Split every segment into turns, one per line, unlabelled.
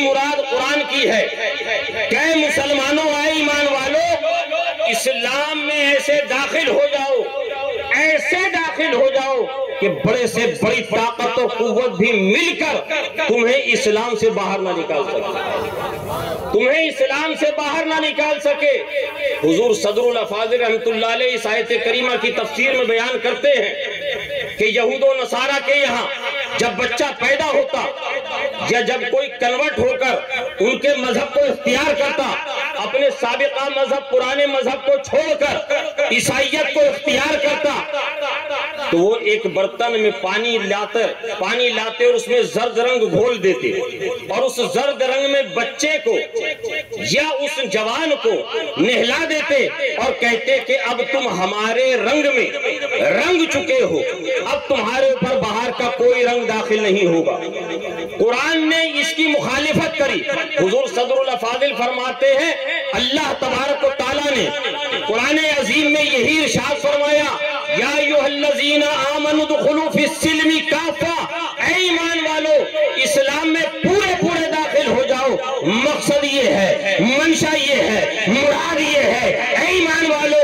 مراد قرآن کی ہے کہ مسلمانوں اے ایمان والو اسلام میں ایسے داخل ہو جاؤ، ایسے داخل ہو جاؤ کہ بڑے سے بڑی طاقت و قوت بھی مل کر تمہیں اسلام سے باہر نہ نکال سکے، تمہیں اسلام سے باہر نہ نکال سکے۔ حضور صدر الافاضل رحمت اللہ علیہ اس آیت کریمہ کی تفسیر میں بیان کرتے ہیں کہ یہود و نصارہ کے یہاں جب بچہ پیدا ہوتا یا جب کوئی کنورٹ ہو کر ان کے مذہب کو اختیار کرتا، اپنے سابقہ مذہب پرانے مذہب کو چھوڑ کر عیسائیت کو اختیار کرتا، تو وہ ایک برتن میں پانی لاتے اور اس میں زرد رنگ گھول دیتے اور اس زرد رنگ میں بچے کو یا اس جوان کو نہلا دیتے اور کہتے کہ اب تم ہمارے رنگ میں رنگ چکے ہو، اب تمہارے اوپر باہر کا کوئی رنگ داخل نہیں ہوگا۔ قرآن نے اس کی مخالفت کری۔ حضور صدر الافاضل فرماتے ہیں اللہ تبارک و تعالیٰ نے قرآن عظیم میں یہی ارشاد فرمایا یا ایھا الذین آمنوا ادخلوا فی السلم کافہ، اے ایمان والو اسلام میں پورے داخل ہو جاؤ۔ مقصد یہ ہے، منشا یہ ہے، مراد یہ ہے، اے ایمان والو،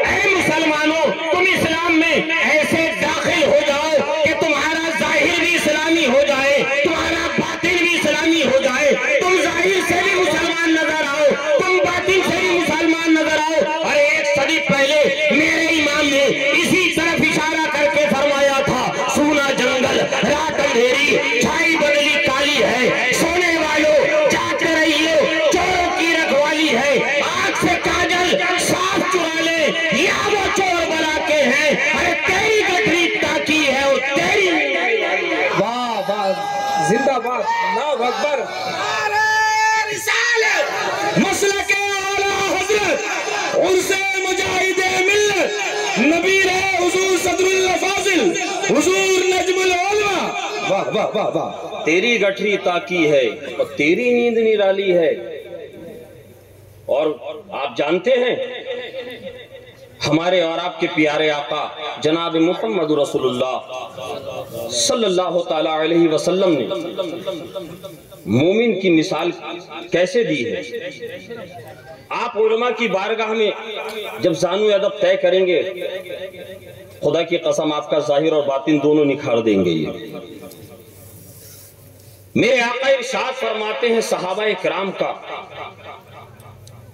اے مسلمانوں تم اسلام میں ایسے داخل ہو جاؤ کہ تمہارا ظاہر بھی اسلامی ہو جائے، تمہارا باطن بھی اسلامی ہو جائے، تم ظاہر سے بھی مسلمان نظر آؤ، تم باطن سے بھی مسلمان نظر آؤ۔ اور ایک صدی پہلے میرے امام نے اسی طرف اشارہ کر کے فرمایا تھا سونا جنگل رات اندھیری چھائی بدلی کالی ہے، سونے والوں جاگ رہیے چوروں کی رکھوالی ہے، آنکھ سے کاجل صاف چرا لے یا وہ چور بنا کے ہیں، ارے تیری گٹری تاکی ہے اور تیری
واہ واہ زندہ باد اللہ اکبر۔
مسلک اعلیٰ حضرت عرص مجاہد ملت نبی رہے حضور صدر الافاضل حضور نجم العلماء۔
واہ واہ واہ واہ۔
تیری گٹھری تاکی ہے اور تیری نیند نرالی ہے۔ اور آپ جانتے ہیں ہمارے اور آپ کے پیارے آقا جناب محمد رسول اللہ صلی اللہ تعالیٰ علیہ وسلم نے مومن کی مثال کیسے دی ہے۔ آپ علماء کی بارگاہ میں جب زانو ادب طے کریں گے خدا کی قسم آپ کا ظاہر اور باطن دونوں نکھار دیں گے۔ یہ میرے آقا ارشاد فرماتے ہیں صحابہ کرام کا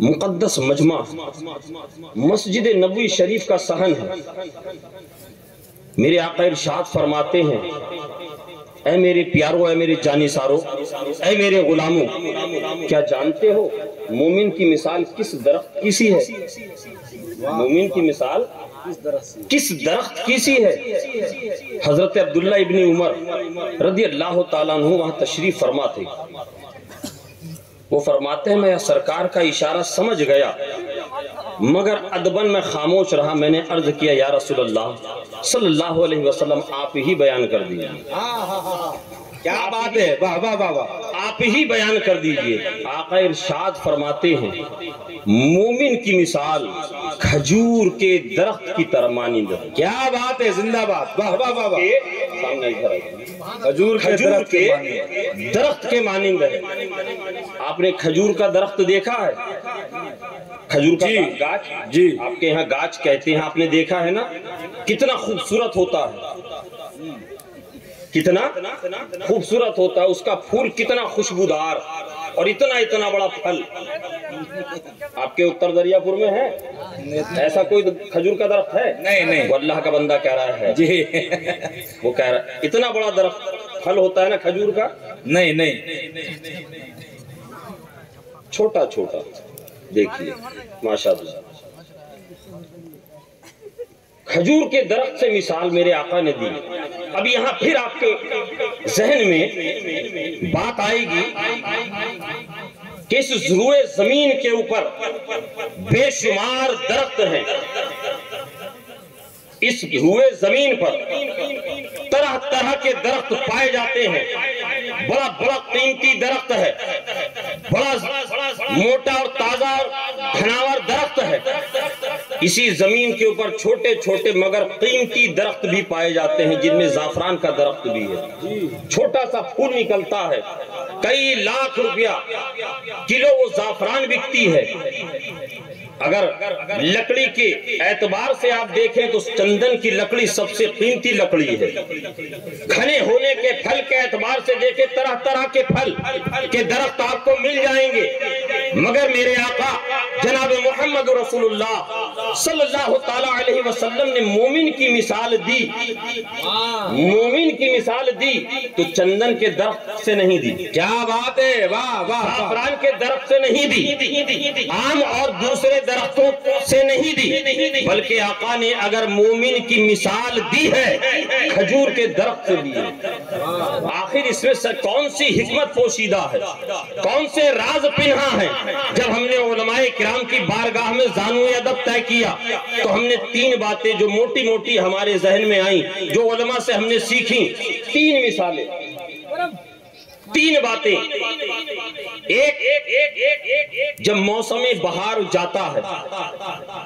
مقدس مجمع مسجد نبوی شریف کا صحن ہے۔ میرے آقا ارشاد فرماتے ہیں اے میرے پیارو، اے میرے جانی سارو، اے میرے غلاموں، کیا جانتے ہو مومن کی مثال کس درخت کی سی ہے؟ مومن کی مثال کس درخت کی سی ہے؟ حضرت عبداللہ ابن عمر رضی اللہ تعالیٰ عنہ وہاں تشریف فرما تھے۔ وہ فرماتے ہیں میں سرکار کا اشارہ سمجھ گیا مگر ادباً میں خاموش رہا۔ میں نے عرض کیا یا رسول اللہ صلی اللہ علیہ وسلم آپ ہی بیان کر دیجئے۔
کیا بات ہے، واہ واہ واہ واہ،
آپ ہی بیان کر دیجئے۔ آقا ارشاد فرماتے ہیں مومن کی مثال کھجور کے درخت کی طرح مانند ہے۔
کیا بات ہے، زندہ باد، واہ واہ واہ واہ۔
سامنے ادھر آئیے۔
کھجور کے درخت
کے
کے
درخت کے مانند ہے۔ آپ نے کھجور کا درخت دیکھا ہے؟ کھجور کا گاچھ
جی
آپ کے یہاں گاچھ کہتے ہیں، آپ نے دیکھا ہے نا کتنا خوبصورت ہوتا ہے، کتنا خوبصورت ہوتا ہے، اس کا پھول کتنا خوشبودار اور اتنا بڑا پھل۔ آپ کے اتر دریا پور میں ہے ایسا کوئی کھجور کا درخت ہے؟
نہیں۔
وہ اللہ کا بندہ کہہ رہا ہے
جی
وہ کہہ رہا ہے اتنا بڑا درخت پھل ہوتا ہے نا کھجور کا؟
نہیں۔
چھوٹا دیکھیے ماشاءاللہ۔ کھجور کے درخت سے مثال میرے آقا نے دی۔ اب یہاں پھر آپ کے ذہن میں بات آئے گی کہ اس ضروع زمین کے اوپر بے شمار درخت ہیں۔ اس ضروع زمین پر طرح کے درخت پائے جاتے ہیں۔ بڑا قیمتی درخت ہے، بڑا موٹا اور تازہ گھناور درخت ہے۔ اسی زمین کے اوپر چھوٹے مگر قیمتی درخت بھی پائے جاتے ہیں جن میں زعفران کا درخت بھی ہے۔ چھوٹا سا پھول نکلتا ہے کئی لاکھ روپیہ کلو وہ زعفران بکتی ہے۔ اگر لکڑی کے اعتبار سے آپ دیکھیں تو چندن کی لکڑی سب سے قیمتی لکڑی ہے۔ گھنے ہونے کے پھل کے اعتبار سے دیکھیں طرح طرح کے پھل کے درخت آپ کو مل جائیں گے، مگر میرے آقا جناب محمد رسول اللہ صلی اللہ تعالیٰ علیہ وسلم نے مومن کی مثال دی، مومن کی مثال دی تو چندن کے درخت سے نہیں دی،
کیا بات ہے، واہ واہ،
زعفران کے درخت سے نہیں دی، عام اور دوسرے درختوں سے نہیں دی، بلکہ آقا نے اگر مومن کی مثال دی ہے کھجور کے درخت سے دی ہے۔ آخر اس میں سے کون سی حکمت پوشیدہ ہے، کون سے راز پنہا ہے؟ جب ہم نے علماء کرام کی بارگاہ میں زانو ادب طے کیا تو ہم نے تین باتیں جو موٹی موٹی ہمارے ذہن میں آئیں، جو علماء سے ہم نے سیکھی، تین مثالیں، تین باتیں۔ ایک، جب موسم بہار جاتا ہے،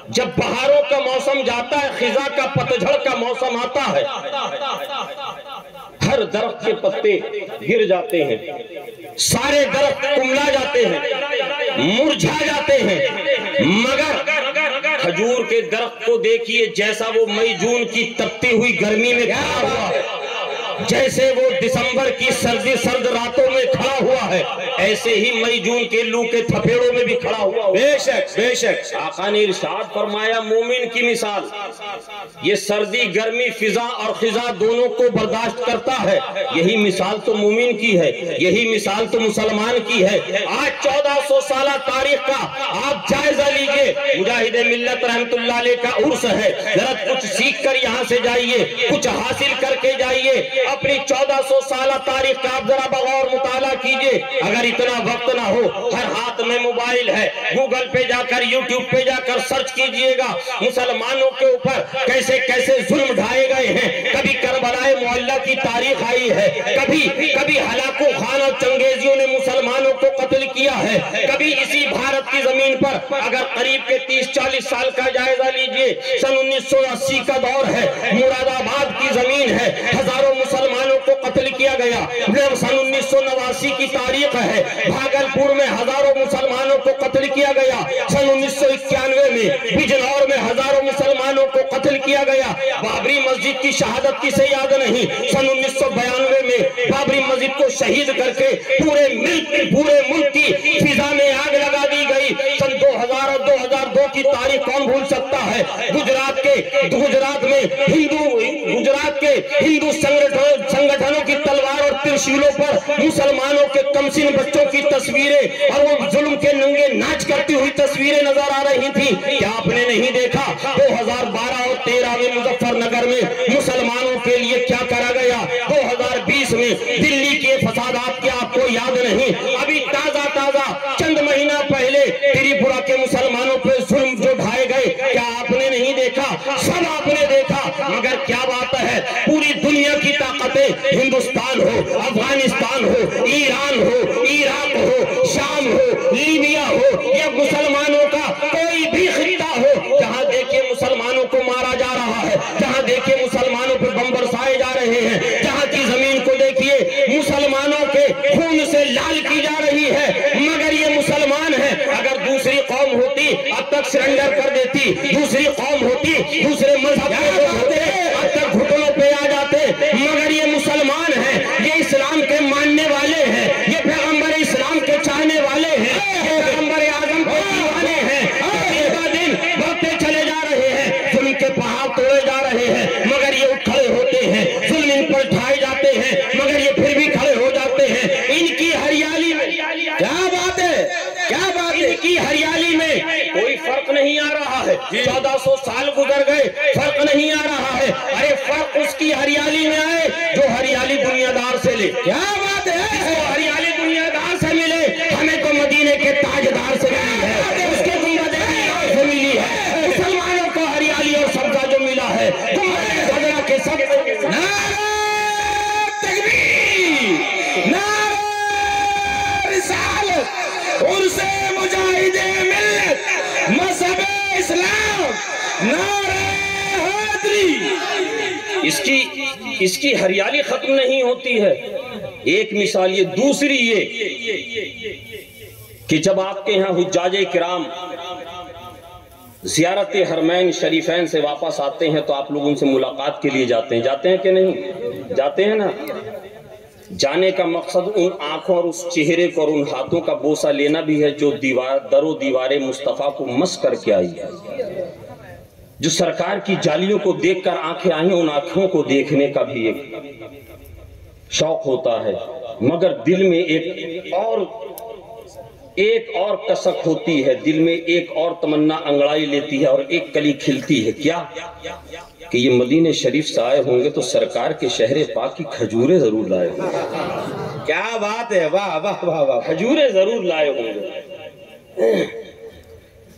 جب بہاروں کا موسم جاتا ہے، خزاں کا پتجھڑ کا موسم آتا ہے، ہر درخت کے پتے گر جاتے ہیں، سارے درخت کملا جاتے ہیں، مرجھا جاتے ہیں، مگر کھجور کے درخت کو دیکھیے جیسا وہ مئی جون کی تپتی ہوئی گرمی میں کھڑا ہوا ہے، جیسے وہ دسمبر کی سردی سرد راتوں میں کھڑا ہوا ہے، ایسے ہی مئی جون کے لو کے تھپیڑوں میں بھی کھڑا ہوا ہے۔
بے شک بے شک،
آقا نے ارشاد فرمایا مومن کی مثال، یہ سردی گرمی فضا اور خزاں دونوں کو برداشت کرتا ہے، یہی مثال تو مومن کی ہے، یہی مثال تو مسلمان کی ہے۔ آج 1400 سالہ تاریخ کا آپ جائزہ لیجئے، مجاہد ملت رحمت اللہ علیہ کا عرس ہے، ذرا کچھ سیکھ کر یہاں سے جائیے، کچھ حاصل کر کے جائیے، اپنی 1400 سالہ تاریخ کا آپ ذرا بغور مطالعہ کیجئے۔ اگر اتنا وقت نہ ہو، ہر ہاتھ میں موبائل ہے، گوگل پہ جا کر یوٹیوب پہ جا کر سرچ کیجئے گا مسلمانوں کے اوپر کیسے کیسے ظلم ڈھائے گئے ہیں۔ کبھی کربلائے معلیٰ کی تاریخ آئی ہے، کبھی ہلاکو خان اور چنگیزیوں نے مسلمانوں کو قتل کیا ہے، کبھی اسی بھارت کی زمین پر اگر قریب کے 30-40 سال کا جائزہ لیجئے، سن 1980 کا دور ہے، مراد آباد کی زمین ہے، ہزاروں مسلمانوں کو قتل کیا گیا۔ سن 1989 کی تاریخ ہے، بھاگلپور میں ہزاروں مسلمانوں کو قتل کیا گیا۔ سن 1991 میں بجنور میں ہزاروں مسلمانوں کو قتل کیا گیا۔ بابری مسجد کی شہادت کسے یاد نہیں؟ سن 1992 میں بابری مسجد کو شہید کر کے پورے ملک کی فضا میں آگ لگا دی گئی۔ سن 2000 اور 2002 کی تاریخ کون بھول سکتا ہے؟ گجرات کے ہندو سنگٹھنوں کی تلوار اور ترشیلوں پر مسلمانوں کے کمسن بچوں کی تصویریں اور وہ ظلم کے ننگے ناچ کرتی ہوئی تصویریں نظر آ رہی تھیں۔ کیا آپ نے نہیں دیکھا 2012 اور 13 میں مظفر نگر میں مسلمانوں کے لیے کیا کرا گیا؟ 2020 میں دلی کے فسادات کیا آپ کو یاد نہیں؟ ابھی تازہ چند مہینہ پہلے تریپورہ کے مسلمانوں پہ ظلم جو ڈھائے گئے، کیا آپ نے نہیں دیکھا؟ سب آپ نے دیکھا، مگر کیا بات ہے، پوری دنیا کی طاقتیں، ہندوستان ہو، افغانستان ہو، ایران ہو، عراق ہو، شام ہو، لیبیا ہو، یا مسلمانوں کا کوئی بھی خطہ ہو، جہاں دیکھیں مسلمانوں کو مارا جا رہا ہے، جہاں دیکھیں مسلمانوں پر بم برسائے جا رہے ہیں، جہاں کی زمین کو دیکھیے مسلمانوں کے خون سے لال کی جا رہی ہے، مگر یہ مسلمان ہے۔ اگر دوسری قوم ہوتی اب تک سرنڈر کر دیتی، دوسری قوم ہوتی، دوسرے مذہب کے لوگ ہوتے اب تک گھٹنوں پہ آ جاتے، مگر یہ مسلمان ہیں، یہ اسلام کے ماننے والے ہیں، یہ پیغمبر اسلام کے چاہنے والے ہیں، یہ پیغمبر اعظم کے دیوانے ہیں۔ دن با دن بڑھتے چلے جا رہے ہیں، ظلم کے پہاڑ توڑے جا رہے ہیں، مگر یہ اٹھ کھڑے ہوتے ہیں، ظلم ان پر ڈھائے جاتے ہیں، مگر یہ پھر بھی کھڑے ہو جاتے ہیں۔ ان کی ہریالی میں کیا بات ہے، کیا بات ہے، ان کی ہریالی میں کوئی فرق نہیں آ رہا ہے۔ 1400 سال گزر گئے، فرق نہیں آ رہا ہے۔ ارے فرق اس کی ہریالی میں آئے جو ہریالی دنیا دار سے لے۔ کیا بات ہے، ہریالی دنیا دار سے ملے، ہمیں تو مدینے کے تاجدار سے ملی ہے، اس کے گنبد خضرا سے ملی ہے۔ مسلمانوں کو ہریالی اور سبزہ جو ملا ہے گنبد خضرا کے سب۔ نعرہ تکبیر، نعرہ رسالت، عرس مجاہد ملت، مذہب اسلام، نعرہ حیدری۔ اس کی ہریالی ختم نہیں ہوتی ہے، ایک مثال یہ، دوسری یہ کہ جب آپ کے یہاں حجاج کرام زیارت حرمین شریفین سے واپس آتے ہیں تو آپ لوگ ان سے ملاقات کے لیے جاتے ہیں کہ نہیں؟ جاتے ہیں نا۔ جانے کا مقصد ان آنکھوں اور اس چہرے کو اور ان ہاتھوں کا بوسہ لینا بھی ہے جو در و دیوار مصطفیٰ کو مس کر کے آئی ہے، جو سرکار کی جالیوں کو دیکھ کر آنکھیں آئیں، ان آنکھوں کو دیکھنے کا بھی ایک شوق ہوتا ہے، مگر دل میں ایک اور کسک ہوتی ہے، دل میں ایک اور تمنا انگڑائی لیتی ہے اور ایک کلی کھلتی ہے، کیا کہ یہ مدینہ شریف سے آئے ہوں گے تو سرکار کے شہر پاک کی کھجوریں ضرور لائے ہوں گے۔
کیا بات ہے، واہ واہ واہ واہ،
کھجوریں ضرور لائے ہوں گے۔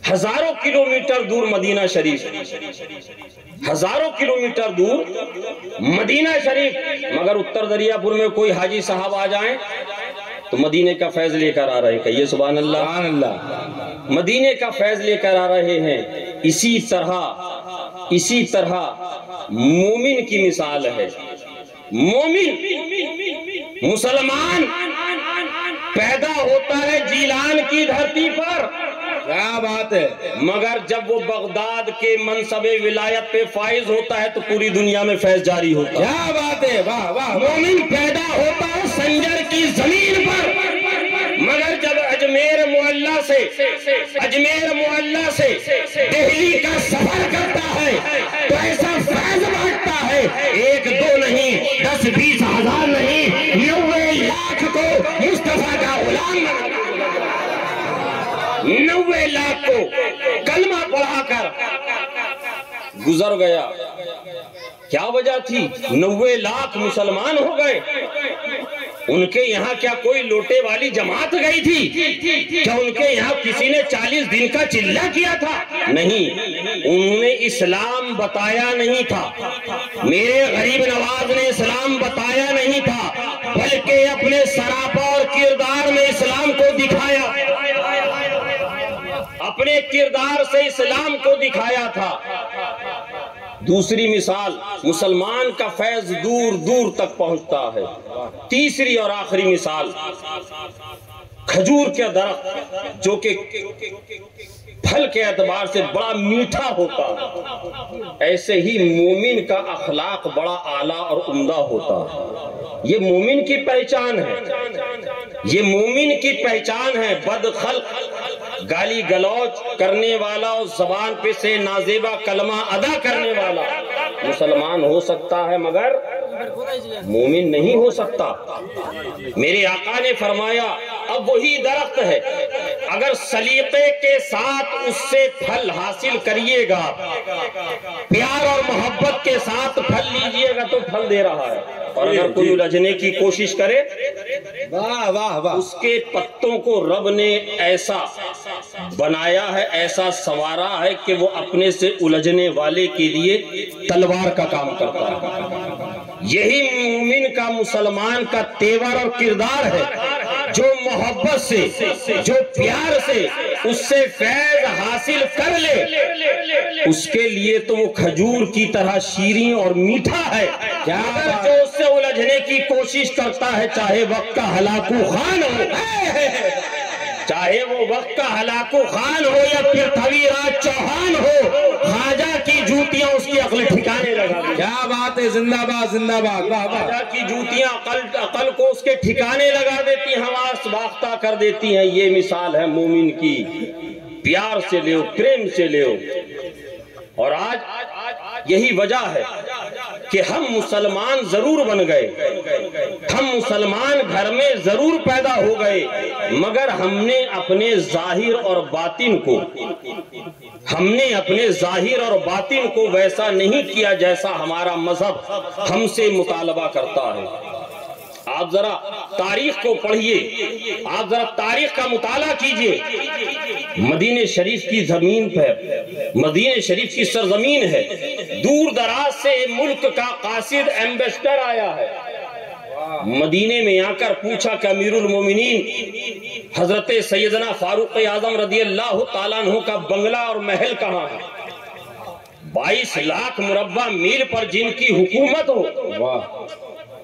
ہزاروں کلومیٹر دور مدینہ شریف، ہزاروں کلومیٹر دور مدینہ شریف، مگر اتر دریا پور میں کوئی حاجی صاحب آ جائیں تو مدینے کا فیض لے کر آ رہے ہیں، کہیے سبحان اللہ۔
سبحان اللہ۔
مدینے کا فیض لے کر آ رہے ہیں۔ اسی طرح مومن کی مثال ہے۔ مومن مسلمان پیدا ہوتا ہے جیلان کی دھرتی پر،
کیا بات ہے،
مگر جب وہ بغداد کے منصب ولایت پہ فائز ہوتا ہے تو پوری دنیا میں فیض جاری ہوتا ہے۔
کیا بات ہے، واہ واہ۔
مومن پیدا ہوتا ہے سنجر کی زمین پر، مگر جب اجمیر معلیٰ سے دہلی کا سفر کرتا ہے تو ایسا فیض بانٹتا ہے، 1 2 نہیں، 10 20 ہزار نہیں، 90 لاکھ کو مصطفیٰ کا غلام بنا، 90 لاکھ کو کلمہ پڑھا کر گزر گیا۔ کیا وجہ تھی؟ 90 لاکھ مسلمان ہو گئے۔ ان کے یہاں کیا کوئی لوٹے والی جماعت گئی تھی؟ کیا ان کے یہاں کسی نے 40 دن کا چلہ کیا تھا؟ نہیں، انہوں نے اسلام بتایا نہیں تھا، میرے غریب نواز نے اسلام بتایا نہیں تھا، بلکہ اپنے سراپا اور کردار میں اسلام کو دکھایا، اپنے کردار سے اسلام کو دکھایا تھا۔ دوسری مثال، مسلمان کا فیض دور دور تک پہنچتا ہے۔ تیسری اور آخری مثال، کھجور کے درخت جو کہ پھل کے اعتبار سے بڑا میٹھا ہوتا ہے، ایسے ہی مومن کا اخلاق بڑا اعلیٰ اور عمدہ ہوتا ہے۔ یہ مومن کی پہچان ہے، یہ مومن کی پہچان ہے۔ بد خلق، گالی گلوچ کرنے والا اور زبان پہ سے نازیبا کلمہ ادا کرنے والا مسلمان ہو سکتا ہے مگر مومن نہیں ہو سکتا۔ میرے آقا نے فرمایا اب وہی درخت ہے، اگر سلیقے کے ساتھ اس سے پھل حاصل کریے گا، پیار اور محبت کے ساتھ پھل لیجئے گا تو پھل دے رہا ہے، اور اگر کوئی الجھنے کی کوشش کرے،
واہ واہ واہ،
اس کے پتوں کو رب نے ایسا بنایا ہے، ایسا سنوارا ہے کہ وہ اپنے سے الجھنے والے کے لیے تلوار کا کام کرتا ہے۔ یہی مومن کا، مسلمان کا تیور اور کردار ہے، جو محبت سے، جو پیار سے اس سے فیض حاصل کر لے، اس کے لیے تو وہ کھجور کی طرح شیریں اور میٹھا ہے۔ مگر جو اس سے الجھنے کی کوشش کرتا ہے، چاہے وقت کا ہلاکو خان ہو، چاہے وہ وقت کا ہلاکو خان ہو یا پرتھوی راج چوہان ہو، خواجہ کی جوتیاں اس کی عقل ٹھکانے لگا دی۔
کیا بات ہے، زندہ باد زندہ باد، واہ واہ۔
خواجہ کی جوتیاں عقل کو اس کے ٹھکانے لگا دیتی ہیں، حواس باختہ کر دیتی ہیں۔ یہ مثال ہے مومن کی، پیار سے لیو، پریم سے لیو۔ اور آج یہی وجہ ہے کہ ہم مسلمان ضرور بن گئے، ہم مسلمان گھر میں ضرور پیدا ہو گئے، مگر ہم نے اپنے ظاہر اور باطن کو ویسا نہیں کیا جیسا ہمارا مذہب ہم سے مطالبہ کرتا ہے۔ آپ ذرا تاریخ کو پڑھیے، آپ ذرا تاریخ کا مطالعہ کیجئے۔ مدینہ شریف کی زمین پر، مدینہ شریف کی سرزمین ہے، دور دراز سے ملک کا قاصد ایمبیسڈر آیا ہے، مدینے میں آ کر پوچھا کہ امیر المومنین حضرت سیدنا فاروق اعظم رضی اللہ تعالیٰ عنہ کا بنگلہ اور محل کہاں ہے؟ 22 لاکھ مربع میل پر جن کی حکومت ہو،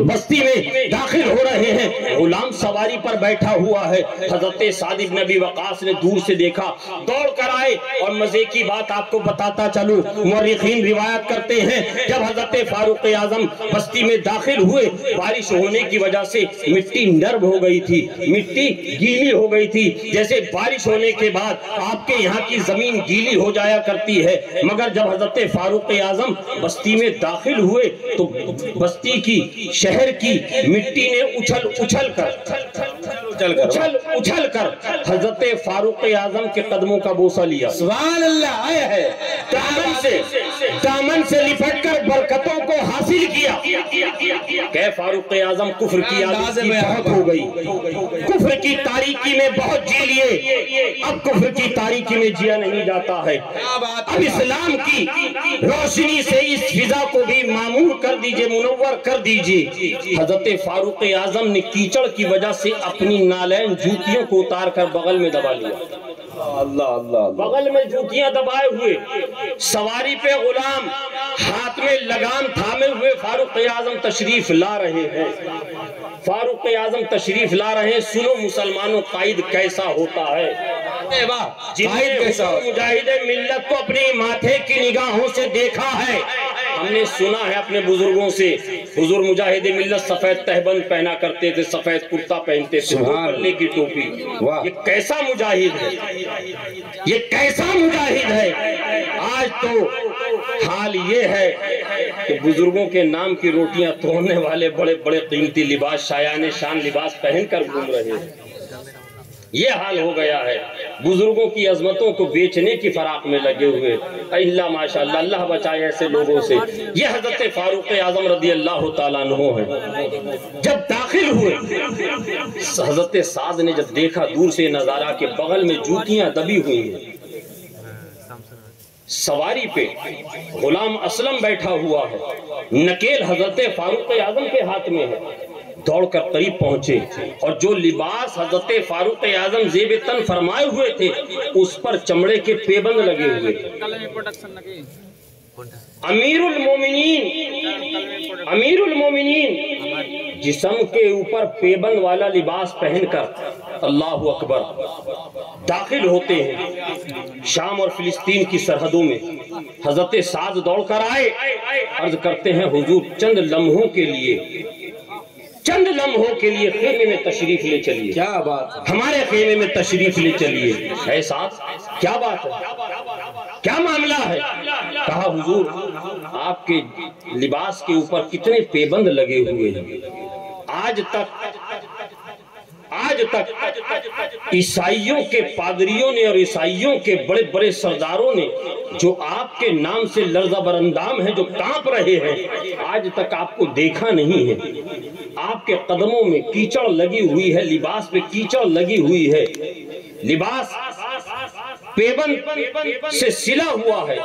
بستی میں داخل ہو رہے ہیں، غلام سواری پر بیٹھا ہوا ہے۔ حضرت سعد بن ابی وقاص نے دور سے دیکھا، دوڑ کر آئے، اور مزے کی بات آپ کو بتاتا چلوں، مورخین روایت کرتے ہیں جب حضرت فاروق اعظم بستی میں داخل ہوئے، بارش ہونے کی وجہ سے مٹی نرم ہو گئی تھی، مٹی گیلی ہو گئی تھی، جیسے بارش ہونے کے بعد آپ کے یہاں کی زمین گیلی ہو جایا کرتی ہے، مگر جب حضرت فاروق اعظم بستی میں داخل ہوئے تو بستی کی، شہر کی مٹی نے اچھل کر حضرت فاروق اعظم کے قدموں کا بوسہ لیا۔
سبحان اللہ، آیا ہے
دامن سے لپٹ کر برکتوں کو حاصل کیا۔ کہ فاروق اعظم کفر کی عادت بہت ہو گئی، کفر کی تاریکی میں بہت جی لیے، اب کفر کی تاریکی میں جیا نہیں جاتا ہے، اب اسلام کی روشنی سے اس فضا کو بھی معمور کر دیجئے، منور کر دیجئے۔ حضرت فاروق اعظم نے کیچڑ کی وجہ سے اپنی نالین جوتیوں کو اتار کر بغل میں دبا لیا، بغل میں جوتیاں دبائے ہوئے، سواری پہ غلام، ہاتھ میں لگام تھامے ہوئے فاروق اعظم تشریف لا رہے ہیں، فاروق اعظم تشریف لا رہے ہیں۔ سنو مسلمانوں، قائد کیسا ہوتا ہے، جن نے مجاہد ملت کو اپنی ماتھے کی نگاہوں سے دیکھا ہے۔ ہم نے سنا ہے اپنے بزرگوں سے، حضور مجاہد ملت سفید تہبند پہنا کرتے تھے، سفید کرتا پہنتے تھے، پلے کی ٹوپی۔ یہ کیسا مجاہد ہے، یہ کیسا مجاہد ہے۔ آج تو حال یہ ہے کہ بزرگوں کے نام کی روٹیاں توڑنے والے بڑے بڑے قیمتی لباس، شایان شان لباس پہن کر گھوم رہے ہیں۔ یہ حال ہو گیا ہے، بزرگوں کی عظمتوں کو بیچنے کی فراق میں لگے ہوئے۔ اللہ ماشاءاللہ، اللہ بچائے ایسے لوگوں سے۔ یہ حضرت فاروق اعظم رضی اللہ تعالیٰ عنہ ہیں۔ جب داخل ہوئے، حضرت سعد نے جب دیکھا دور سے نظارہ کے بغل میں جوتیاں دبی ہوئی ہیں، سواری پہ غلام اسلم بیٹھا ہوا ہے، نکیل حضرت فاروق اعظم کے ہاتھ میں ہے، دوڑ کر قریب پہنچے، اور جو لباس حضرت فاروق اعظم زیب تن فرمائے ہوئے تھے اس پر چمڑے کے پیبند لگے ہوئے تھے۔ امیر المومنین جسم کے اوپر پیبند والا لباس پہن کر اللہ اکبر داخل ہوتے ہیں شام اور فلسطین کی سرحدوں میں۔ حضرت سعد دوڑ کر آئے، عرض کرتے ہیں حضور چند لمحوں کے لیے خیمے میں تشریف لے چلیے،
کیا بات ہے،
ہمارے خیمے میں تشریف لے چلیے۔ اے سعد، کیا بات ہے، کیا معاملہ ہے؟ کہا حضور آپ کے لباس کے اوپر کتنے پیبند لگے ہوئے ہیں، آج تک عیسائیوں کے پادریوں نے اور عیسائیوں کے بڑے بڑے سرداروں نے جو آپ کے نام سے لرزہ برندام ہیں، جو کانپ رہے ہیں، آج تک آپ کو دیکھا نہیں ہے۔ آپ کے قدموں میں کیچڑ لگی ہوئی ہے، لباس پہ کیچڑ لگی ہوئی ہے، لباس پیبند سے سلا ہوا ہے،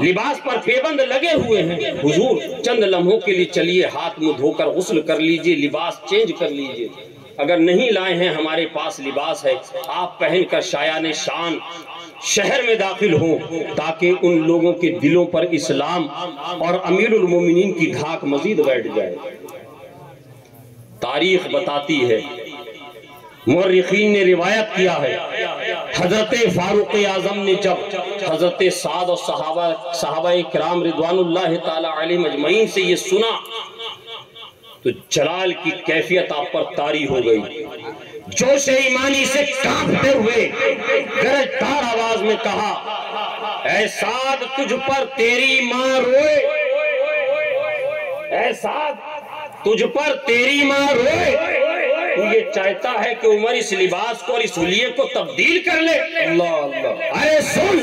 لباس پر پیبند لگے ہوئے ہیں۔ حضور چند لمحوں کے لیے چلیے، ہاتھ منہ دھو کر غسل کر لیجئے، لباس چینج کر لیجئے، اگر نہیں لائے ہیں ہمارے پاس لباس ہے، آپ پہن کر شایان شان شہر میں داخل ہوں، تاکہ ان لوگوں کے دلوں پر اسلام اور امیر المومنین کی دھاک مزید بیٹھ جائے۔ تاریخ بتاتی ہے، مورخین نے روایت کیا ہے، حضرت فاروق اعظم نے جب حضرت سعد اور صحابہ کرام رضوان اللہ تعالی علیہ مجمعین سے یہ سنا تو جلال کی کیفیت آپ پر طاری ہو گئی، جوش ایمانی سے کانپتے ہوئے گرجدار آواز میں کہا، اے سعد تجھ پر تیری ماں روئے، اے سعد تجھ پر تیری ماں روئے، تو یہ چاہتا ہے کہ عمر اس لباس کو اور اس حلیے کو تبدیل کر لے۔ اللہ اللہ، ارے سن،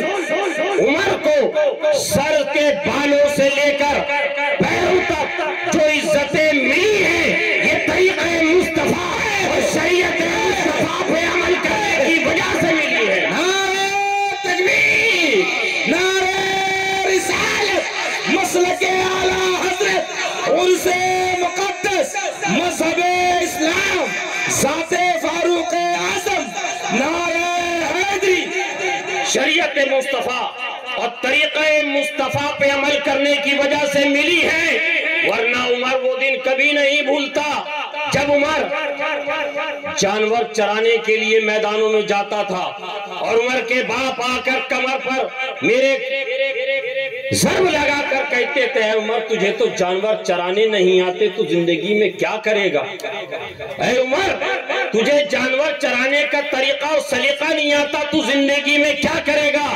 عمر کو سر کے بالوں سے لے کر پیروں تک جو عزتیں ملی ہیں یہ طریقہ مصطفیٰ اور شریعت مصطفیٰ پہ عمل کرنے کی وجہ سے ملی ہے۔
نعرہ تکبیر، نعرہ رسالت، مسلک اعلیٰ حضرت، عرص مقدس، مذہب اسلام، ذات فاروق اعظم، نعرہ حیدری،
شریعت مصطفیٰ اور طریقہ مصطفیٰ پہ عمل کرنے کی وجہ سے ملی ہے۔ فرمان کبھی نہیں بھولتا جب عمر جانور چرانے کے لیے میدانوں میں جاتا تھا اور عمر کے باپ آ کر کمر پر میرے ضرب لگا کر کہتے تھے عمر تجھے تو جانور چرانے نہیں آتے تو زندگی میں کیا کرے گا؟ اے عمر تجھے جانور چرانے کا طریقہ اور سلیقہ نہیں آتا تو زندگی میں کیا کرے گا؟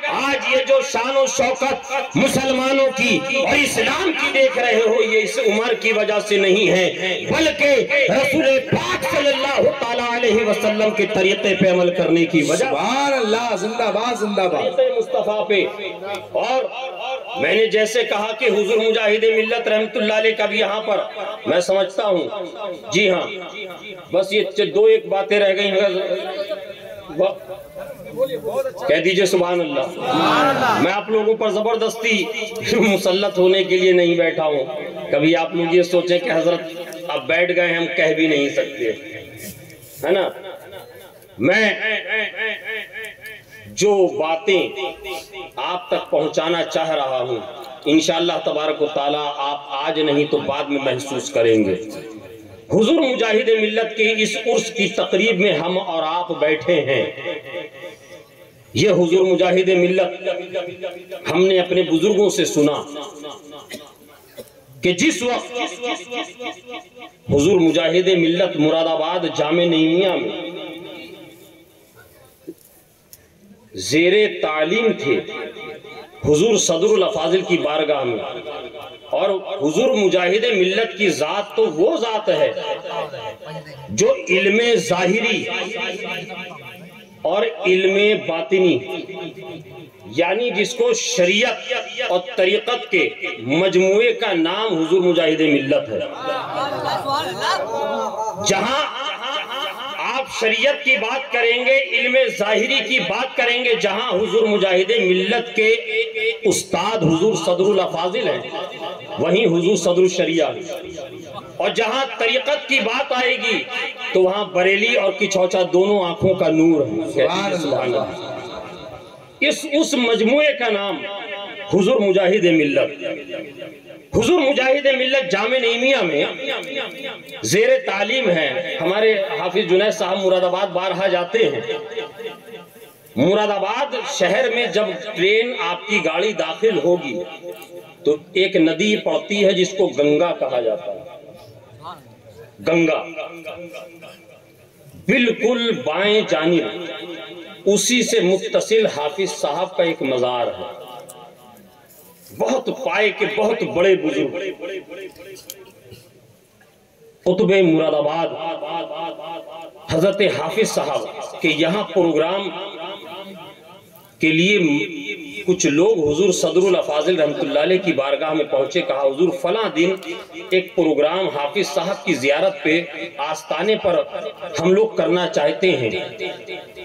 آج یہ جو شان و شوکت مسلمانوں کی اور اسلام کی دیکھ رہے ہو یہ اس عمر کی وجہ سے نہیں ہے بلکہ رسول پاک صلی اللہ تعالیٰ علیہ وسلم کے طریقے پہ عمل کرنے کی وجہ
سبحان اللہ زندہ باد زندہ باد
مصطفیٰ پہ۔ اور میں نے جیسے کہا کہ حضور مجاہد ملت رحمت اللہ علیہ کا بھی یہاں پر میں سمجھتا ہوں جی ہاں بس یہ دو ایک باتیں رہ گئی ہیں کہہ دیجئے سبحان اللہ۔ میں آپ لوگوں پر زبردستی مسلط ہونے کے لیے نہیں بیٹھا ہوں، کبھی آپ لوگ یہ سوچیں کہ حضرت اب بیٹھ گئے ہم کہہ بھی نہیں سکتے ہے نا۔ میں جو باتیں آپ تک پہنچانا چاہ رہا ہوں انشاءاللہ تبارک و تعالیٰ آپ آج نہیں تو بعد میں محسوس کریں گے۔ حضور مجاہد ملت کی اس عرس کی تقریب میں ہم اور آپ بیٹھے ہیں۔ یہ حضور مجاہد ملت ہم نے اپنے بزرگوں سے سنا کہ جس وقت حضور مجاہد ملت مراد آباد جامع نعیمیہ میں زیر تعلیم تھے حضور صدر الافاضل کی بارگاہ میں، اور حضور مجاہد ملت کی ذات تو وہ ذات ہے جو علم ظاہری اور علم باطنی یعنی جس کو شریعت اور طریقت کے مجموعے کا نام حضور مجاہد ملت ہے۔ جہاں آپ شریعت کی بات کریں گے علم ظاہری کی بات کریں گے جہاں حضور مجاہد ملت کے استاد حضور صدر الافاضل ہیں وہیں حضور صدر الشریعہ، اور جہاں طریقت کی بات آئے گی تو وہاں بریلی اور کچھوچا دونوں آنکھوں کا نور ہے۔ سبحان اللہ۔ اس مجموعے کا نام حضور مجاہد ملت۔ حضور مجاہد ملت جامع نعیمیہ میں زیر تعلیم ہے۔ ہمارے حافظ جنید صاحب مراد آباد بارہا جاتے ہیں۔ مراد آباد شہر میں جب ٹرین آپ کی گاڑی داخل ہوگی تو ایک ندی پڑتی ہے جس کو گنگا کہا جاتا ہے۔ گنگا بالکل بائیں جانب اسی سے متصل حافظ صاحب کا ایک مزار ہے، بہت پائے کے بہت بڑے بزرگ قطب مراد آباد حضرت حافظ صاحب کہ یہاں پروگرام کے لیے کچھ لوگ حضور صدر الافاضل رحمت اللہ علیہ کی بارگاہ میں پہنچے، کہا حضور فلاں دن ایک پروگرام حافظ صاحب کی زیارت پہ آستانے پر ہم لوگ کرنا چاہتے ہیں،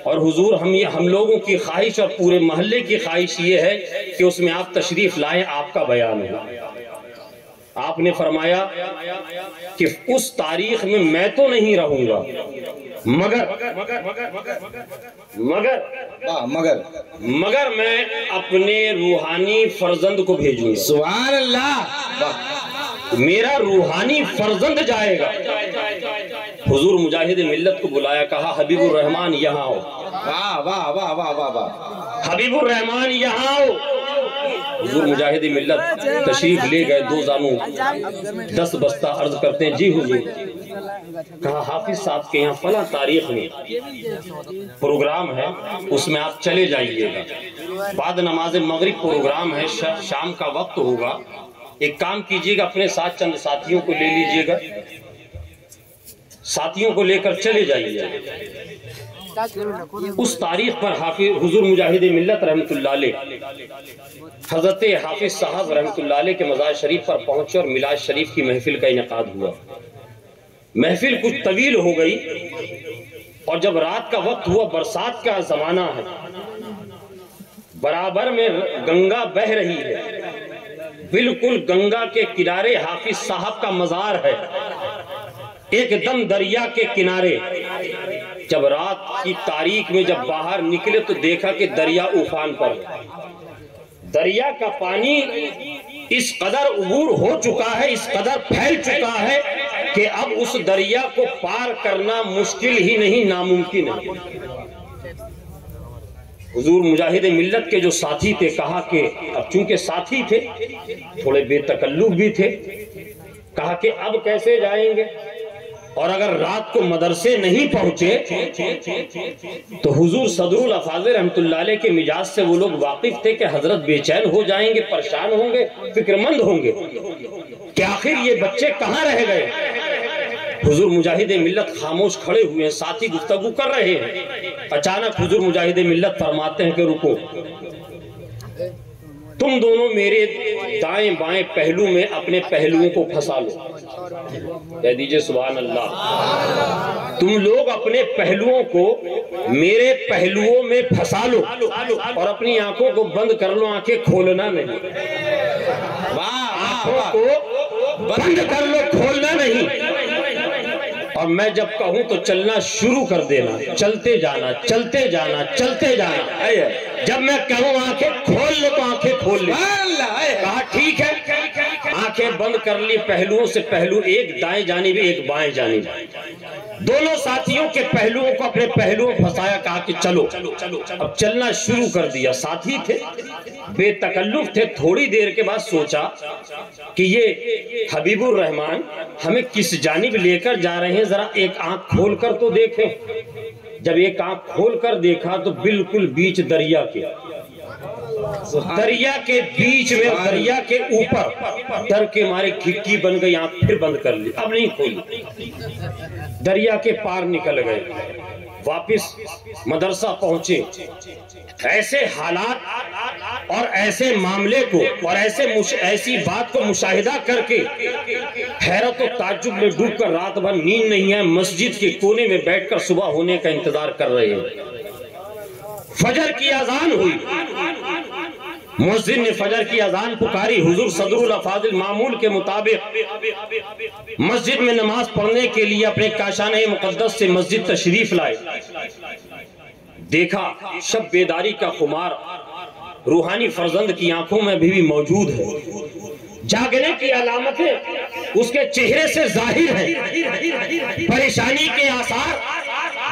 اور حضور ہم لوگوں کی خواہش اور پورے محلے کی خواہش یہ ہے کہ اس میں آپ تشریف لائیں، آپ کا بیان ہے۔ آپ نے فرمایا کہ اس تاریخ میں میں تو نہیں رہوں گا مگر میں اپنے روحانی فرزند کو بھیجوں گا۔
سبحان اللہ۔
میرا روحانی فرزند جائے گا۔ حضور مجاہد ملت کو بلایا، کہا حبیب الرحمان یہاں آؤ۔
واہ واہ واہ واہ واہ واہ۔
حبیب الرحمان یہاں آؤ۔ حضور مجاہد ملت تشریف لے گئے، دو زانوں 10 بستہ عرض کرتے ہیں، جی حضور۔ کہا حافظ صاحب کے یہاں فلاں تاریخ میں پروگرام ہے، اس میں آپ چلے جائیے گا، بعد نماز مغرب پروگرام ہے، شام کا وقت ہوگا، ایک کام کیجئے گا اپنے ساتھ چند ساتھیوں کو لے لیجئے گا، ساتھیوں کو لے کر چلے جائیے۔ اس تاریخ پر حضور مجاہد ملت رحمت اللہ علیہ حضرت حافظ صاحب رحمت اللہ علیہ کے مزار شریف پر پہنچے اور میلاد شریف کی محفل کا انعقاد ہوا۔ محفل کچھ طویل ہو گئی، اور جب رات کا وقت ہوا، برسات کا زمانہ ہے، برابر میں گنگا بہ رہی ہے، بالکل گنگا کے کنارے حافظ صاحب کا مزار ہے، ایک دم دریا کے کنارے۔ جب رات کی تاریک میں جب باہر نکلے تو دیکھا کہ دریا افان پر، دریا کا پانی اس قدر عبور ہو چکا ہے، اس قدر پھیل چکا ہے کہ اب اس دریا کو پار کرنا مشکل ہی نہیں، ناممکن ہے۔ حضور مجاہد ملت کے جو ساتھی تھے کہا کہ اب چونکہ ساتھی تھے تھوڑے بے تکلف بھی تھے، کہا کہ اب کیسے جائیں گے، اور اگر رات کو مدرسے نہیں پہنچے تو حضور صدر الافاضل رحمت اللہ علیہ کے مزاج سے وہ لوگ واقف تھے کہ حضرت بے چین ہو جائیں گے، پریشان ہوں گے، فکر مند ہوں گے کہ آخر یہ بچے کہاں رہ گئے۔ حضور مجاہد ملت خاموش کھڑے ہوئے ہیں، ساتھی گفتگو کر رہے ہیں، اچانک حضور مجاہد ملت فرماتے ہیں کہ رکو، تم دونوں میرے دائیں بائیں پہلو میں اپنے پہلوؤں کو پھنسا لو۔ کہہ دیجئے سبحان اللہ۔ تم لوگ اپنے پہلوؤں کو میرے پہلوؤں میں پھنسا لو اور اپنی آنکھوں کو بند کر لو، آنکھیں کھولنا نہیں، آنکھوں کو بند کر لو، کھولنا نہیں، اور میں جب کہوں تو چلنا شروع کر دینا، چلتے جانا چلتے جانا چلتے جانا، جب میں کہوں آنکھیں کھول لو تو آنکھیں کھول لو۔ کہا ٹھیک ہے، آنکھیں بند کر لی، پہلوؤں سے پہلو ایک دائیں جانب ایک بائیں جانب، دونوں ساتھیوں کے پہلوؤں کو اپنے پہلوؤں پھنسایا، کہا کہ چلو، اب چلنا شروع کر دیا۔ ساتھی تھے، بے تکلف تھے، تھوڑی دیر کے بعد سوچا کہ یہ حبیب الرحمن ہمیں کس جانب لے کر جا رہے ہیں، ذرا ایک آنکھ کھول کر تو دیکھیں۔ جب ایک آنکھ کھول کر دیکھا تو بالکل بیچ دریا کے بیچ میں، دریا کے اوپر، ڈر کے مارے کھڑکی بن گئی، آنکھ پھر بند کر لی، اب نہیں کھولی، دریا کے پار نکل گئے، واپس مدرسہ پہنچے۔ ایسے حالات اور ایسے معاملے کو اور ایسی بات کو مشاہدہ کر کے حیرت و تعجب میں ڈوب کر رات بھر نیند نہیں ہے، مسجد کے کونے میں بیٹھ کر صبح ہونے کا انتظار کر رہے ہیں۔ فجر کی اذان ہوئی، مؤذن نے فجر کی اذان پکاری، حضور صدر الافاضل معمول کے مطابق مسجد میں نماز پڑھنے کے لیے اپنے کاشانہ مقدس سے مسجد تشریف لائے۔ دیکھا شب بیداری کا خمار روحانی فرزند کی آنکھوں میں بھی موجود ہے، جاگنے کی علامتیں اس کے چہرے سے ظاہر ہیں، پریشانی کے آثار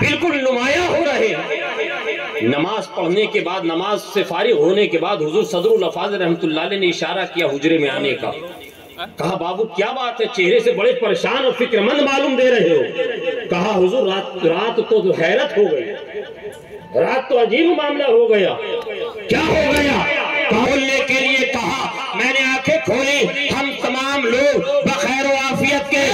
بالکل نمایاں ہو رہے ہیں۔ نماز پڑھنے کے بعد، نماز سے فارغ ہونے کے بعد حضور صدر الافاضل رحمت اللہ علیہ نے اشارہ کیا حجرے میں آنے کا۔ کہا بابو کیا بات ہے، چہرے سے بڑے پریشان اور فکر مند معلوم دے رہے ہو۔ کہا حضور رات تو حیرت ہو گئی، رات تو عجیب معاملہ ہو گیا۔ کیا ہو گیا؟ کھولنے کے لیے کہا، میں نے آنکھیں کھولی، ہم تمام لوگ بخیر و عافیت کے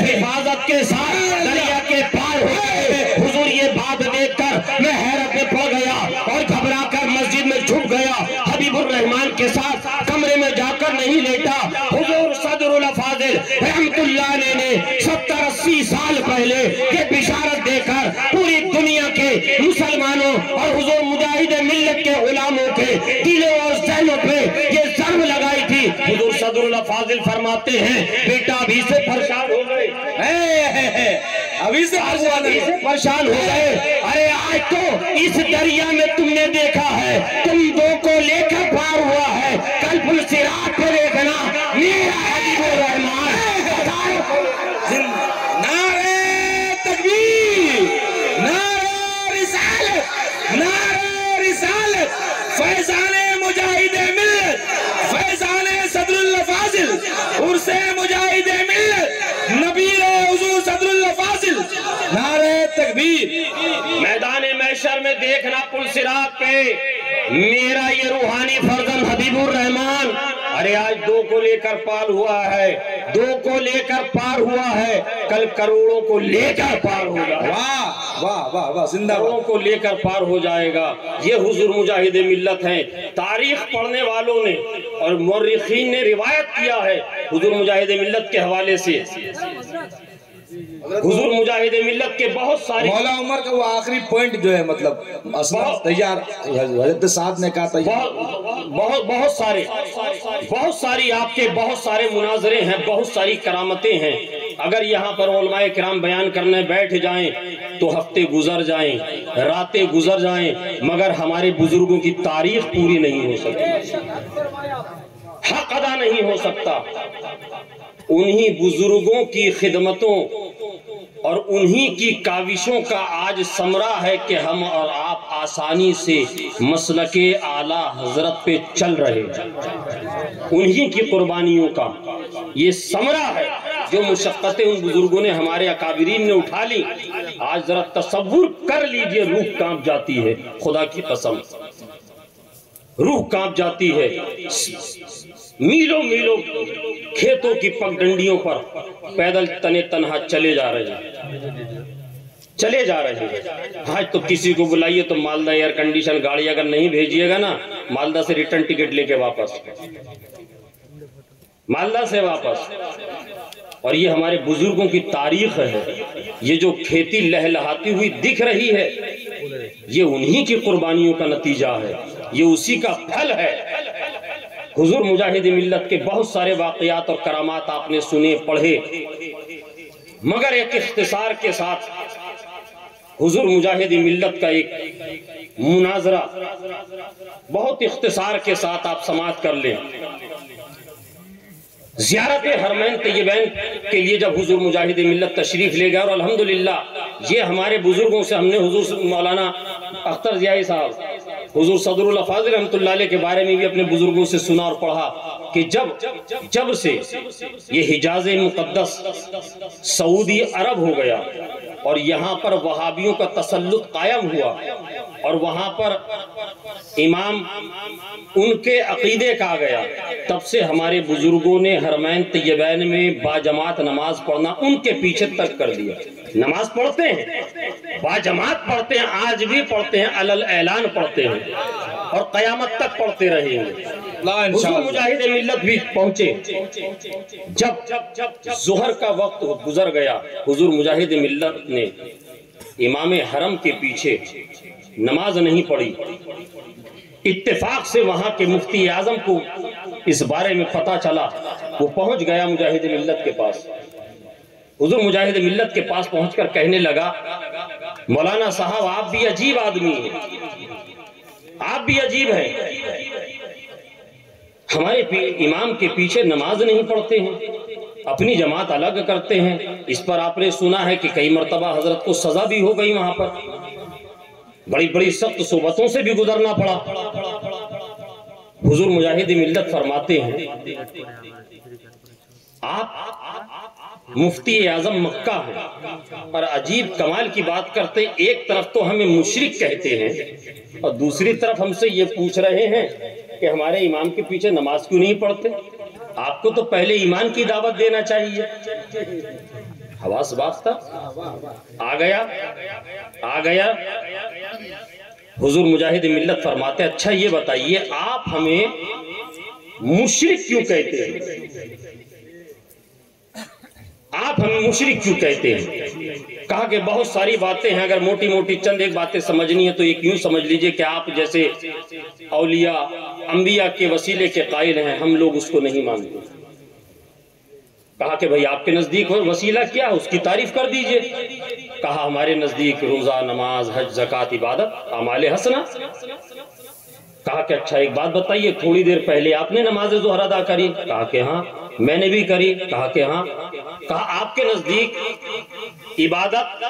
حفاظت کے ساتھ دریا کے پار ہو گئے۔ حضور یہ بات دیکھ کر میں حیرت میں پڑ گیا اور گھبرا کر مسجد میں چھپ گیا، حبیب الرحمن کے ساتھ کمرے میں جا کر نہیں لیٹا۔ حضور صدر الافاضل رحمت اللہ علیہ نے 70-80 سال پہلے یہ بشارت دے کر پوری دنیا کے مسلمانوں اور حضور مجاہد ملت کے غلاموں کے دلوں اور ذہنوں پہ یہ ضرب لگائی تھی۔ حضور صدر الافاضل فرماتے ہیں بیٹا ابھی سے پریشان ہو گئے، ابھی سے پریشان ہو گئے، ارے آج تو اس دریا میں تم نے دیکھا ہے، تم دو کو لے کر پار ہوا ہے، کل پل صراط پہ دیکھنا میرا حبیب الرحمن۔
نعرہ تکبیر، نعرہ رسالت، نعرہ رسالت، فیضان مجاہد ملت، فیضان صدر الافاضل، عرس مجاہد ملت، نبیر حضور صدر الافاضل، نعرہ تکبیر۔
میدان محشر میں دیکھنا پل صراط پہ میرا یہ روحانی فرزند حبیب الرحمن، ارے آج دو کو لے کر پار ہوا ہے، دو کو لے کر پار ہوا ہے، کل کروڑوں کو لے کر پار ہوگا۔
واہ واہ واہ واہ، زندہ
کروڑوں کو لے کر پار ہو جائے گا۔ یہ حضور مجاہد ملت ہیں۔ تاریخ پڑھنے والوں نے اور مورخین نے روایت کیا ہے حضور مجاہد ملت کے حوالے سے، حضور مجاہد ملت کے بہت سارے،
مولا عمر کا وہ آخری پوائنٹ جو ہے، مطلب اصلا تیار، حضرت سعد نے کہا تیار، بہت ساری آپ کے بہت سارے مناظرے ہیں، بہت ساری کرامتیں ہیں۔ اگر یہاں پر علماء کرام بیان کرنے بیٹھ جائیں تو ہفتے گزر جائیں، راتیں گزر جائیں، مگر ہمارے بزرگوں کی تاریخ پوری نہیں ہو سکتی۔ حق ادا نہیں ہو سکتا۔ انہی بزرگوں کی خدمتوں اور انہی کی کاوشوں کا آج ثمرہ ہے کہ ہم اور آپ آسانی سے مسلک اعلی حضرت پہ چل رہے ہیں۔ انہی کی قربانیوں کا یہ ثمرہ ہے جو مشقتیں ان بزرگوں نے، ہمارے اکابرین نے اٹھا لی۔ آج ذرا تصور کر لیجئے، روح کانپ جاتی ہے، خدا کی قسم روح کانپ جاتی ہے۔ میلوں میلوں کھیتوں کی پگڈنڈیوں پر پیدل تنے تنہا چلے جا رہے ہیں۔ آج تو کسی کو بلائیے تو مالدہ ایئر کنڈیشن گاڑی اگر نہیں بھیجیے گا نا، مالدہ سے ریٹرن ٹکٹ لے کے واپس، مالدہ سے واپس۔ اور یہ ہمارے بزرگوں کی تاریخ ہے۔ یہ جو کھیتی لہلہاتی ہوئی دکھ رہی ہے، یہ انہی کی قربانیوں کا نتیجہ ہے، یہ اسی کا پھل ہے۔ حضور مجاہد ملت کے بہت سارے واقعات اور کرامات آپ نے سنے، پڑھے، مگر ایک اختصار کے ساتھ حضور مجاہد ملت کا ایک مناظرہ بہت اختصار کے ساتھ آپ سماعت کر لیں۔ زیارت حرمین طیبین کے لیے جب حضور مجاہد ملت تشریف لے گئے، اور الحمدللہ یہ ہمارے بزرگوں سے ہم نے حضور مولانا اختر ضیائی صاحب، حضور صدر اللہ فاضل رحمۃ اللہ علیہ کے بارے میں بھی اپنے بزرگوں سے سنا اور پڑھا کہ جب سے یہ حجاز مقدس سعودی عرب ہو گیا اور یہاں پر وہابیوں کا تسلط قائم ہوا اور وہاں پر امام ان کے عقیدے کا آ گیا، تب سے ہمارے بزرگوں نے حرمین طیبین میں باجماعت نماز پڑھنا ان کے پیچھے تک کر دیا۔ نماز پڑھتے ہیں، باجماعت پڑھتے ہیں، آج بھی پڑھتے ہیں، علل اعلان پڑھتے ہیں اور قیامت تک پڑھتے رہیں گے۔ حضور مجاہد ملت بھی پہنچے، جب ظہر کا وقت گزر گیا، حضور مجاہد ملت نے امام حرم کے پیچھے نماز نہیں پڑھی۔ اتفاق سے وہاں کے مفتی اعظم کو اس بارے میں پتہ چلا، وہ پہنچ گیا مجاہد ملت کے پاس۔ حضور مجاہد ملت کے پاس پہنچ کر کہنے لگا، مولانا صاحب آپ بھی عجیب آدمی ہیں، آپ بھی عجیب ہیں، ہمارے امام کے پیچھے نماز نہیں پڑھتے ہیں، اپنی جماعت الگ کرتے ہیں۔ اس پر آپ نے سنا ہے کہ کئی مرتبہ حضرت کو سزا بھی ہو گئی، وہاں پر بڑی بڑی سخت صحبتوں سے بھی گزرنا پڑا۔ حضور مجاہد ملت فرماتے ہیں، آپ مفتی اعظم مکہ ہیں اور عجیب کمال کی بات کرتے، ایک طرف تو ہمیں مشرک کہتے ہیں اور دوسری طرف ہم سے یہ پوچھ رہے ہیں کہ ہمارے امام کے پیچھے نماز کیوں نہیں پڑھتے؟ آپ کو تو پہلے ایمان کی دعوت دینا چاہیے۔ حواس باز تھا، آ گیا۔ حضور مجاہد ملت فرماتے ہیں، اچھا یہ بتائیے آپ ہمیں مشرک کیوں کہتے ہیں؟ آپ ہمیں مشرک کیوں کہتے ہیں؟ کہا کہ بہت ساری باتیں ہیں، اگر موٹی موٹی چند ایک باتیں سمجھنی ہے تو یہ کیوں سمجھ لیجئے کہ آپ جیسے اولیاء انبیاء کے وسیلے کے قائل ہیں، ہم لوگ اس کو نہیں مانتے۔ کہا کہ بھئی آپ کے نزدیک وسیلہ کیا ہے، اس کی تعریف کر دیجئے۔ کہا ہمارے نزدیک روزہ، نماز، حج، زکوٰۃ، عبادت، اعمال حسنہ۔ کہا کہ اچھا ایک بات بتائیے، تھوڑی دیر پہلے آپ نے نماز ظہر ادا کری؟ کہا کہ ہاں میں نے بھی کری۔ کہا کہ ہاں۔ کہا آپ کے نزدیک عبادت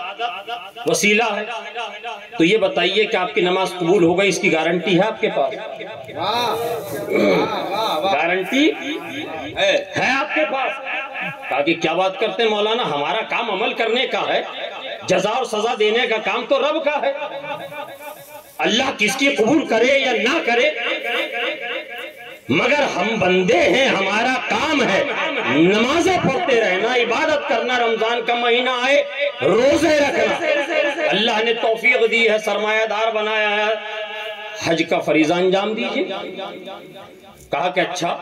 وسیلہ ہے، تو یہ بتائیے کہ آپ کی نماز قبول ہو گئی، اس کی گارنٹی ہے آپ کے پاس؟ گارنٹی ہے آپ کے پاس؟ کہا کہ کیا بات کرتے ہیں مولانا، ہمارا کام عمل کرنے کا ہے، جزا اور سزا دینے کا کام تو رب کا ہے، اللہ کس کی قبول کرے یا نہ کرے، مگر ہم بندے ہیں، ہمارا کام ہے نمازیں پڑھتے رہنا، عبادت کرنا، رمضان کا مہینہ آئے روزے رکھنا، اللہ نے توفیق دی ہے، سرمایہ دار بنایا ہے، حج کا فریضہ انجام دیجئے۔ کہا کہ اچھا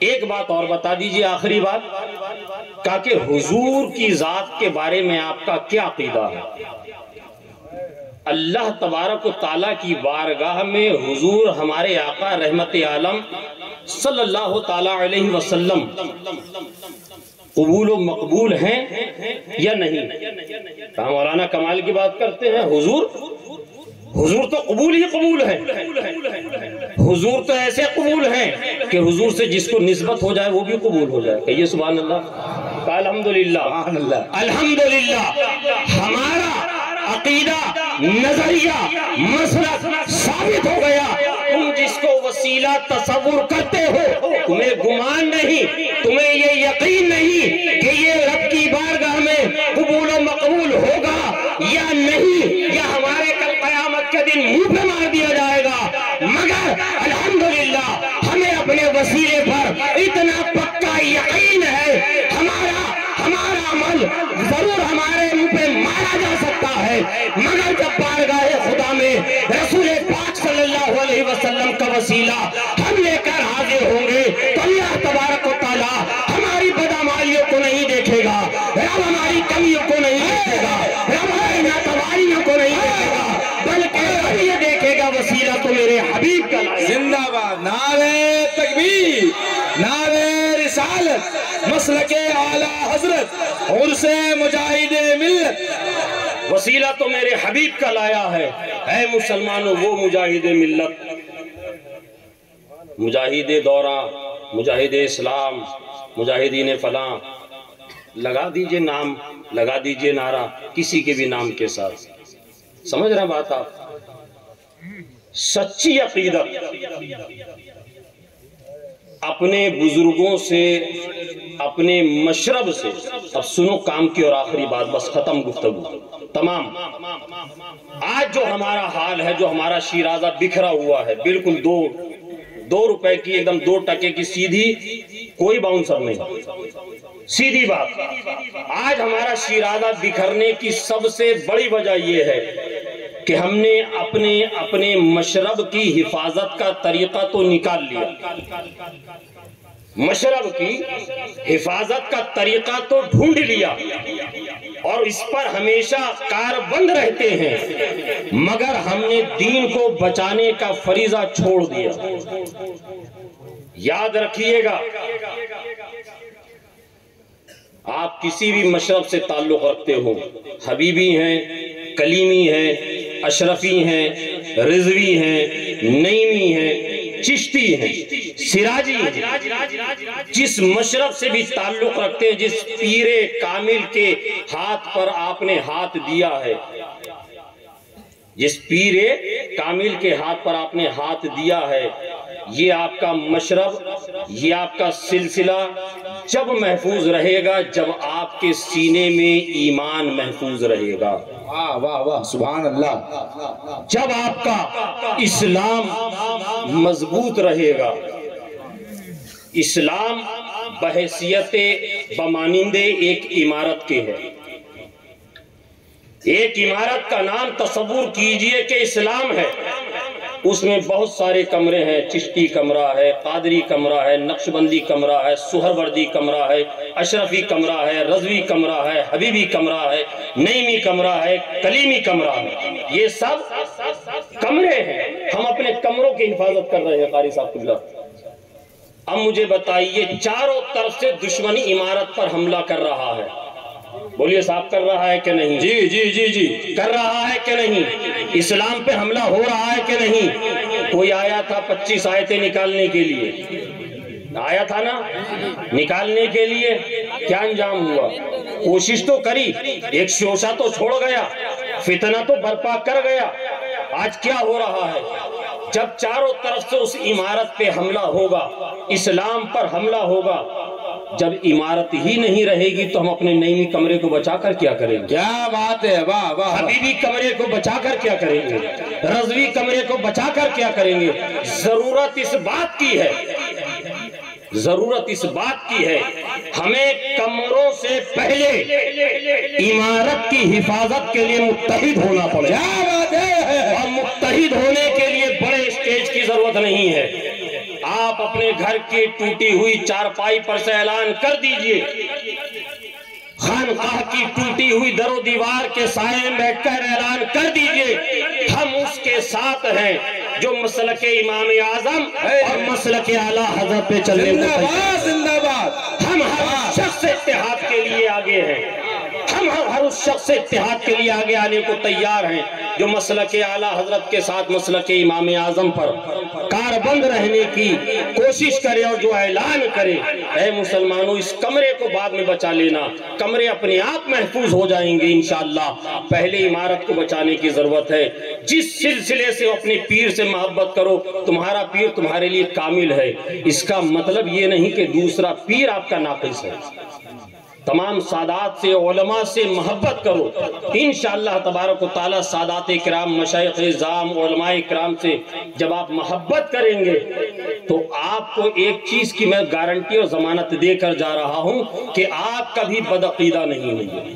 ایک بات اور بتا دیجئے، آخری بات۔ کہا کہ حضور کی ذات کے بارے میں آپ کا کیا عقیدہ ہے؟ اللہ تبارک و تعالیٰ کی بارگاہ میں حضور ہمارے آقا رحمت عالم صلی اللہ تعالیٰ علیہ وسلم قبول و مقبول ہیں یا نہیں؟ کہا مولانا کمال کی بات کرتے ہیں، حضور تو قبول ہی قبول ہیں، حضور تو ایسے قبول ہیں کہ حضور سے جس کو نسبت ہو جائے وہ بھی قبول ہو جائے. کہیے سبحان اللہ. الحمدللہ الحمدللہ ہمارا عقیدہ نظریہ مسلک ثابت ہو گیا. تم جس کو وسیلہ تصور کرتے ہو تمہیں گمان نہیں, تمہیں یہ یقین نہیں کہ یہ رب کی بارگاہ میں قبول و مقبول ہوگا یا نہیں, یا ہمارے کل قیامت کے دن منہ پہ مار دیا جائے گا. مگر الحمدللہ ہمیں اپنے وسیلے پر اتنا پکا یقین ہے, ہمارا عمل ضرور ہمارے منہ پہ مارا جا سکتا ہے, مگر جب بارگاہ خدا میں رسول پاک صلی اللہ علیہ وسلم کا وسیلہ ہم لے کر حاضر ہوں گے تو اللہ تبارک و تعالیٰ ہماری بدعمالیوں کو نہیں دیکھے گا, رب ہماری کمیوں کو نہیں دیکھے گا, رب ہماری ناتواریوں کو نہیں دیکھے گا, بلکہ رب یہ دیکھے گا وسیلہ تو میرے حبیب کا.
زندہ باد. نعرہ تکبیر, نعرہ رسالت, مسلک اعلیٰ حضرت, عرس مجاہد ملت.
وسیلہ تو میرے حبیب کا لایا ہے. اے مسلمانوں, وہ مجاہد ملت, مجاہد دورہ, مجاہد اسلام, مجاہدین فلاں, لگا دیجئے نام, لگا دیجئے نعرہ کسی کے بھی نام کے ساتھ. سمجھ رہے بات آپ؟ سچی عقیدت اپنے بزرگوں سے, اپنے مشرب سے. اب سنو کام کی اور آخری بات, بس ختم گفتگو تمام. آج جو ہمارا حال ہے, جو ہمارا شیرازہ بکھرا ہوا ہے, بالکل دو روپے کی ایک دم 2 ٹکے کی سیدھی, کوئی باؤنسر نہیں, سیدھی بات. آج ہمارا شیرازہ بکھرنے کی سب سے بڑی وجہ یہ ہے کہ ہم نے اپنے مشرب کی حفاظت کا طریقہ تو نکال لیا, مشرب کی حفاظت کا طریقہ تو ڈھونڈ لیا اور اس پر ہمیشہ کاربند رہتے ہیں, مگر ہم نے دین کو بچانے کا فریضہ چھوڑ دیا. یاد رکھیے گا, آپ کسی بھی مشرب سے تعلق رکھتے ہو, حبیبی ہیں, کلیمی ہیں, اشرفی ہیں, رضوی ہیں, نعیمی ہیں, چشتی ہیں, سراجی ہیں, جس مشرب سے بھی تعلق رکھتے ہیں, جس پیر کامل کے ہاتھ پر آپ نے ہاتھ دیا ہے, جس پیر کامل کے ہاتھ پر آپ نے ہاتھ دیا ہے, یہ آپ کا مشرب, یہ آپ کا سلسلہ جب محفوظ رہے گا جب آپ کے سینے میں ایمان محفوظ رہے گا.
واہ واہ واہ, سبحان اللہ.
جب آپ کا اسلام مضبوط رہے گا. اسلام بحیثیت بمانند ایک عمارت کے ہے. ایک عمارت کا نام تصور کیجئے کہ اسلام ہے, اس میں بہت سارے کمرے ہیں, چشتی کمرہ ہے, قادری کمرہ ہے, نقشبندی کمرہ ہے, سہروردی کمرہ ہے, اشرفی کمرہ ہے, رضوی کمرہ ہے, حبیبی کمرہ ہے, نعیمی کمرہ ہے, کلیمی کمرہ ہے. یہ سب کمرے ہیں. ہم اپنے کمروں کی حفاظت کر رہے ہیں قاری صاحب قبلہ. اب مجھے بتائیے, چاروں طرف سے دشمن عمارت پر حملہ کر رہا ہے, بولیے صاحب کر رہا ہے کہ نہیں؟
جی جی جی جی
کر رہا ہے کہ نہیں؟ اسلام پہ حملہ ہو رہا ہے کہ نہیں؟ کوئی آیا تھا 25 آیتیں نکالنے کے لیے, آیا تھا نا نکالنے کے لیے, کیا انجام ہوا؟ کوشش تو کری, ایک شوشہ تو چھوڑ گیا, فتنہ تو برپا کر گیا. آج کیا ہو رہا ہے؟ جب چاروں طرف سے اس عمارت پہ حملہ ہوگا, اسلام پر حملہ ہوگا, جب عمارت ہی نہیں رہے گی تو ہم اپنے نعیمی کمرے کو بچا کر کیا کریں گے؟
کیا بات ہے, واہ واہ.
حبیبی کمرے کو بچا کر کیا کریں گے؟ رضوی کمرے کو بچا کر کیا کریں گے؟ ضرورت اس بات کی ہے, ضرورت اس بات کی ہے, ہمیں کمروں سے پہلے عمارت کی حفاظت کے لیے متحد ہونا پڑے.
کیا بات ہے,
اور متحد ہونے کے لیے بڑے اسٹیج کی ضرورت نہیں ہے. آپ اپنے گھر کی ٹوٹی ہوئی چارپائی پر سے اعلان کر دیجئے, خانقاہ کی ٹوٹی ہوئی در و دیوار کے سائے میں بیٹھ کر اعلان کر دیجئے, ہم اس کے ساتھ ہیں جو مسلک امام اعظم اور مسلک اعلیٰ حضرت پہ چلنے کو تیار.
زندہ باد.
ہم ہر شخص اتحاد کے لیے آگے ہیں, ہم ہر اس شخص سے اتحاد کے لیے آگے آنے کو تیار ہیں جو مسلک اعلیٰ حضرت کے ساتھ مسلک امام اعظم پر کاربند رہنے کی کوشش کرے اور جو اعلان کرے اے مسلمانوں اس کمرے کو بعد میں بچا لینا، کمرے اپنے آپ محفوظ ہو جائیں گے انشاءاللہ، پہلے عمارت کو بچانے کی ضرورت ہے۔ جس سلسلے سے اپنے پیر سے محبت کرو تمہارا پیر تمہارے لیے کامل ہے، اس کا مطلب یہ نہیں کہ دوسرا پیر آپ کا ناقص ہے۔ تمام سادات سے علماء سے محبت کرو، انشاءاللہ تبارک و تعالی سادات کرام مشایخ اعظام علماء کرام سے جب آپ محبت کریں گے تو آپ کو ایک چیز کی میں گارنٹی اور ضمانت دے کر جا رہا ہوں کہ آپ کبھی بدعقیدہ نہیں ہوں گے۔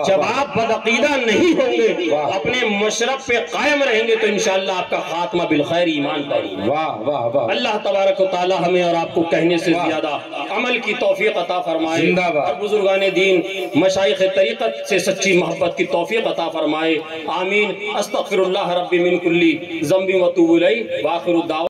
جب آپ بدعقیدہ نہیں ہوں گے اپنے مشرب پہ قائم رہیں گے تو انشاءاللہ آپ کا خاتمہ بالخیر ایمان پر ہوگا۔ اللہ تبارک و تعالی ہمیں اور آپ کو کہنے سے زیادہ عمل کی توفیق عطا فرمائے اور بزرگان دین مشایخ طریقت سے سچی محبت کی توفیق عطا فرمائے، آمین۔ استغفر اللہ ربی من کلی ذنب و توب الیہ، وآخر الدعوہ